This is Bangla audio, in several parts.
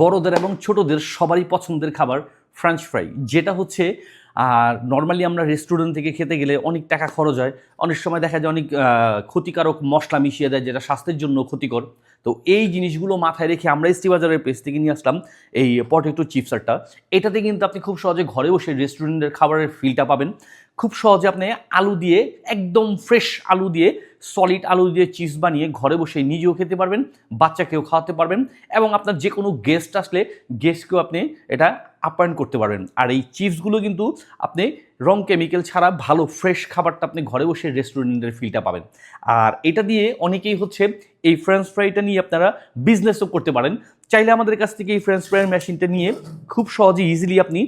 বড়দের এবং ছোটদের সবারই পছন্দের খাবার ফ্রেঞ্চ ফ্রাই, যেটা হচ্ছে নর্মালি আমরা রেস্টুরেন্ট থেকে খেতে গেলে অনেক টাকা খরচ হয়। অনেক সময় দেখা যায় অনেক ক্ষতিকারক মশলা মিশিয়ে দেয়, যেটা স্বাস্থ্যের জন্য ক্ষতিকর। তো এই জিনিসগুলো মাথায় রেখে আমরা এসটি বাজারের পেজ থেকে নিয়ে আসলাম এই পটেটো চিপসারটা। এটাতে কিন্তু আপনি খুব সহজে ঘরে বসে রেস্টুরেন্টের খাবারের ফিলটা পাবেন। খুব সহজে আপনি আলু দিয়ে, একদম ফ্রেশ আলু দিয়ে, সলিড আলু দিয়ে চিপস বানিয়ে ঘরে বসে নিজেও খেতে পারবেন, বাচ্চাকেও খাওয়াতে পারবেন, এবং আপনার যে কোনো গেস্ট আসলে গেস্টকেও আপনি এটা আপ্যায়ন করতে পারবেন। আর এই চিপসগুলো কিন্তু আপনি রং কেমিক্যাল ছাড়া ভালো ফ্রেশ খাবারটা আপনি ঘরে বসে রেস্টুরেন্টের ফিলটা পাবেন। আর এটা দিয়ে অনেকেই হচ্ছে এই ফ্রেঞ্চ ফ্রাইটা নিয়ে আপনারা বিজনেসও করতে পারেন। চাইলে আমাদের কাছ থেকে এই ফ্রেঞ্চ ফ্রাইয়ের মেশিনটা নিয়ে খুব সহজে ইজিলি আপনি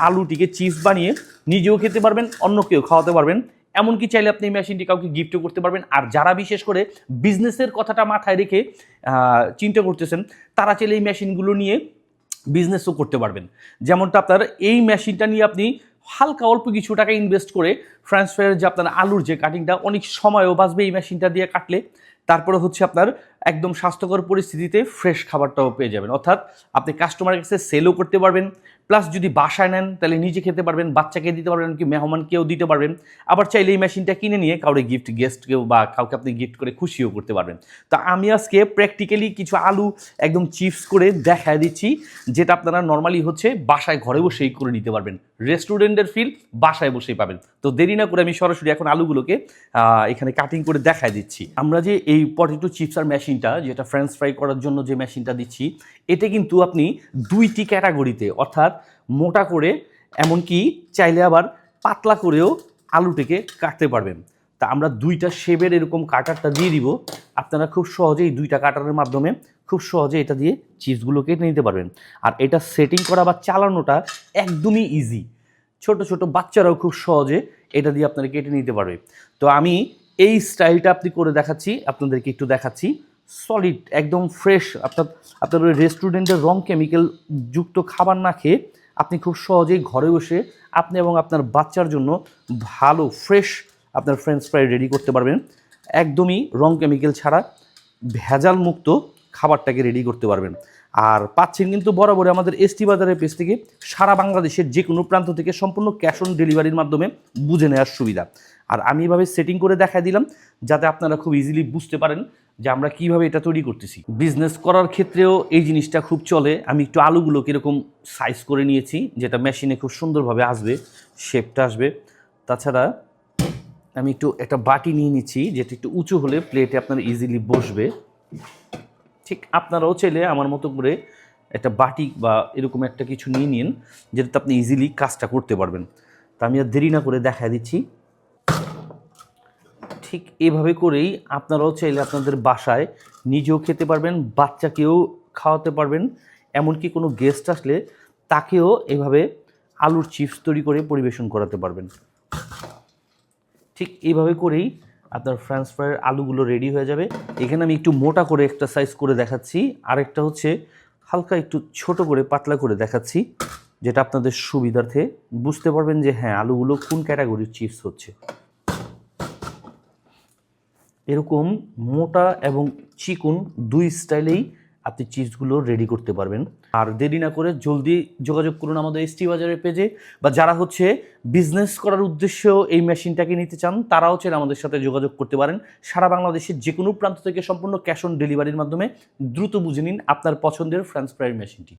আলুটিকে চিপস বানিয়ে নিজেও খেতে পারবেন, অন্যকেও খাওয়াতে পারবেন। এমনকি চাইলে আপনি এই মেশিনটি কাউকে গিফটও করতে পারবেন। আর যারা বিশেষ করে বিজনেসের কথাটা মাথায় রেখে চিন্তা করতেছেন, তারা চাইলে এই মেশিনগুলো নিয়ে বিজনেসও করতে পারবেন। যেমনটা আপনার এই মেশিনটা নিয়ে আপনি হালকা অল্প কিছু টাকা ইনভেস্ট করে ফ্রেঞ্চ ফ্রাইয়ের যে আপনার আলুর যে কাটিংটা, অনেক সময়ও বাঁচবে এই মেশিনটা দিয়ে কাটলে। তারপরে হচ্ছে আপনার একদম স্বাস্থ্যকর পরিস্থিতিতে ফ্রেশ খাবারটাও পেয়ে যাবেন। অর্থাৎ আপনি কাস্টমারের কাছে সেলও করতে পারবেন, প্লাস যদি বাসায় নেন তাহলে নিজে খেতে পারবেন, বাচ্চাকে দিতে পারবেন, কি মেহমানকেও দিতে পারবেন। আবার চাইলে এই মেশিনটা কিনে নিয়ে কাউকে গিফট, গেস্টকেও বা কাউকে আপনি গিফট করে খুশিও করতে পারবেন। তো আমি আজকে প্র্যাকটিক্যালি কিছু আলু একদম চিপস করে দেখায় দিচ্ছি, যেটা আপনারা নর্মালি হচ্ছে বাসায় ঘরে বসেই করে নিতে পারবেন। রেস্টুরেন্টের ফিল বাসায় বসেই পাবেন। তো দেরি না করে আমি সরাসরি এখন আলুগুলোকে এখানে কাটিং করে দেখায় দিচ্ছি। আমরা যে এই পটেটো চিপসার মেশিনটা, যেটা ফ্রেঞ্চ ফ্রাই করার জন্য যে মেশিনটা দিচ্ছি, এতে কিন্তু আপনি দুইটি ক্যাটাগরিতে, অর্থাৎ মোটা করে, এমনকি চাইলে আবার পাতলা করেও আলুটিকে কাটতে পারবেন। তা আমরা দুইটা শেপের এরকম কাটারটা দিয়ে দিব। আপনারা খুব সহজেই দুইটা কাটারের মাধ্যমে খুব সহজে এটা দিয়ে চিপসগুলো কেটে নিতে পারবেন। আর এটা সেটিং করা বা চালানোটা একদমই ইজি। ছোট ছোট বাচ্চারাও খুব সহজে এটা দিয়ে আপনারা কেটে নিতে পারবে। তো আমি এই স্টাইলটা আপনি করে দেখাচ্ছি, আপনাদেরকে একটু দেখাচ্ছি। সলিড একদম ফ্রেশ, আপনার রেস্টুরেন্টের রং কেমিক্যাল যুক্ত খাবার না খেয়ে আপনি খুব সহজেই ঘরে বসে আপনি এবং আপনার বাচ্চার জন্য ভালো ফ্রেশ আপনার ফ্রেঞ্চ ফ্রাই রেডি করতে পারবেন। একদমই রং কেমিক্যাল ছাড়া ভেজাল মুক্ত খাবারটাকে রেডি করতে পারবেন। আর পাচ্ছেন কিন্তু বরাবর আমাদের এসটি বাজারের পেজ থেকে সারা বাংলাদেশের যে কোনো প্রান্ত থেকে সম্পূর্ণ ক্যাশ অন ডেলিভারির মাধ্যমে বুঝে নেওয়ার সুবিধা। আর আমি এভাবে সেটিং করে দেখাই দিলাম, যাতে আপনারা খুব ইজিলি বুঝতে পারেন যে আমরা কিভাবে এটা তৈরি করতেছি। বিজনেস করার ক্ষেত্রেও এই জিনিসটা খুব চলে। আমি একটু আলুগুলো কীরকম সাইজ করে নিয়েছি, যেটা মেশিনে খুব সুন্দরভাবে আসবে, শেপটা আসবে। তাছাড়া আমি একটু একটা বাটি নিয়ে নিচ্ছি, যেটা একটু উঁচু হলে প্লেটে আপনার ইজিলি বসবে। ঠিক আপনারাও চাইলে আমার মতো করে একটা বাটি বা এরকম একটা কিছু নিয়ে নিন, যেটাতে আপনি ইজিলি কাজটা করতে পারবেন। তা আমি আর দেরি না করে দেখা দিচ্ছি। ঠিক এভাবে করেই আপনারাও চাইলে আপনাদের বাসায় নিজেও খেতে পারবেন, বাচ্চাকেও খাওয়াতে পারবেন, এমনকি কোনো গেস্ট আসলে তাকেও এভাবে আলুর চিপস তৈরি করে পরিবেশন করাতে পারবেন। ঠিক এইভাবে করেই আপনার ফ্রেঞ্চ ফ্রাইয়ের আলুগুলো রেডি হয়ে যাবে। এখানে আমি একটু মোটা করে একটা সাইজ করে দেখাচ্ছি, আরেকটা হচ্ছে হালকা একটু ছোট করে পাতলা করে দেখাচ্ছি, যেটা আপনাদের সুবিধার্থে বুঝতে পারবেন যে হ্যাঁ আলুগুলো কোন ক্যাটাগরির চিপস হচ্ছে। এরকম মোটা এবং চিকন দুই স্টাইলেই আপনি চিপসগুলো রেডি করতে পারবেন। আর দেরি না করে জলদি যোগাযোগ করুন আমাদের এসটি বাজারের পেজে, বা যারা হচ্ছে বিজনেস করার উদ্দেশ্যেও এই মেশিনটাকে নিতে চান, তারাও চাইলে আমাদের সাথে যোগাযোগ করতে পারেন। সারা বাংলাদেশের যে কোনো প্রান্ত থেকে সম্পূর্ণ ক্যাশ অন ডেলিভারির মাধ্যমে দ্রুত বুঝে নিন আপনার পছন্দের ফ্রেঞ্চ ফ্রাইয়ের মেশিনটি।